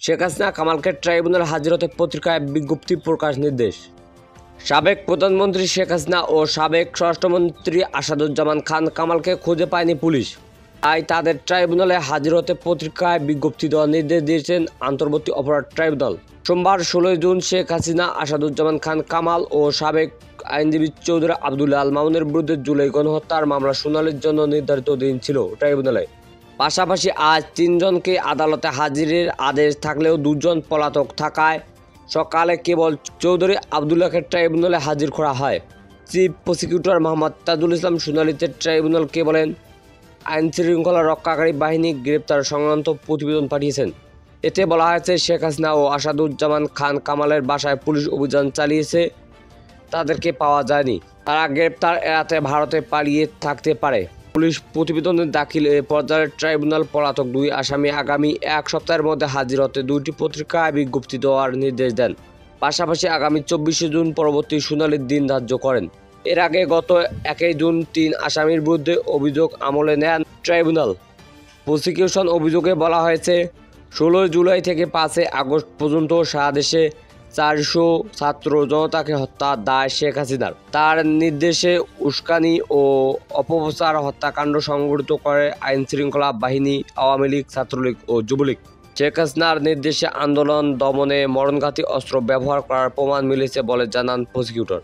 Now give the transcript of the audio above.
শেখ হাসিনা কামালকে ট্রাইব্যুনালে হাজির হতে পত্রিকায় বিজ্ঞপ্তি প্রকাশ নির্দেশ। সাবেক প্রধানমন্ত্রী শেখ হাসিনা ও সাবেক স্বরাষ্ট্রমন্ত্রী আসাদুজ্জামান খান কামালকে খুঁজে পায়নি পুলিশ, তাই তাদের ট্রাইব্যুনালে হাজির হতে পত্রিকায় বিজ্ঞপ্তি দেওয়ার নির্দেশ দিয়েছেন আন্তর্বর্তী অপরাধ ট্রাইব্যুনাল। সোমবার 16 জুন শেখ হাসিনা, আসাদুজ্জামান খান কামাল ও সাবেক আইনজীবী চৌধুরী আবদুল্লাহ আল মামুনের বিরুদ্ধে জুলাই গণহত্যার মামলা শুনানির জন্য নির্ধারিত দিন ছিল ট্রাইব্যুনালে। পাশাপাশি আজ 3 জনকে আদালতে হাজিরের আদেশ থাকলেও 2 জন পলাতক থাকায় সকালে কেবল চৌধুরী আবদুল্লাহকে ট্রাইব্যুনালে হাজির করা হয়। চিফ প্রসিকিউটর মোহাম্মদ তাজুল ইসলাম শুনানিতে ট্রাইব্যুনালকে বলেন, আইনশৃঙ্খলা রক্ষাকারী বাহিনী গ্রেপ্তার সংক্রান্ত প্রতিবেদন পাঠিয়েছেন। এতে বলা হয়েছে, শেখ হাসিনা ও আসাদুজ্জামান খান কামালের বাসায় পুলিশ অভিযান চালিয়েছে, তাদেরকে পাওয়া যায়নি। তারা গ্রেপ্তার এড়াতে ভারতে পালিয়ে থাকতে পারে। পুলিশ প্রতিবেদনে দাখিল পর্যায়ের ট্রাইব্যুনাল পলাতক 2 আসামি আগামী 1 সপ্তাহের মধ্যে হাজির হতে 2টি পত্রিকায় বিজ্ঞপ্তি দেওয়ার নির্দেশ দেন। পাশাপাশি আগামী 24 জুন পরবর্তী শুনানির দিন ধার্য করেন। এর আগে গত 1 জুন 3 আসামির বিরুদ্ধে অভিযোগ আমলে নেন ট্রাইব্যুনাল। প্রসিকিউশন অভিযোগে বলা হয়েছে, 16 জুলাই থেকে 5 আগস্ট পর্যন্ত সারা দেশে 400 ছাত্র জনতাকে হত্যার দায় শেখ হাসিনার। তার নির্দেশে উস্কানি ও অপপ্রচার হত্যাকাণ্ড সংঘটিত করে আইনশৃঙ্খলা বাহিনী, আওয়ামী লীগ, ছাত্রলীগ ও যুবলীগ। শেখ হাসিনার নির্দেশে আন্দোলন দমনে মরণঘাতী অস্ত্র ব্যবহার করার প্রমাণ মিলেছে বলে জানান প্রসিকিউটর।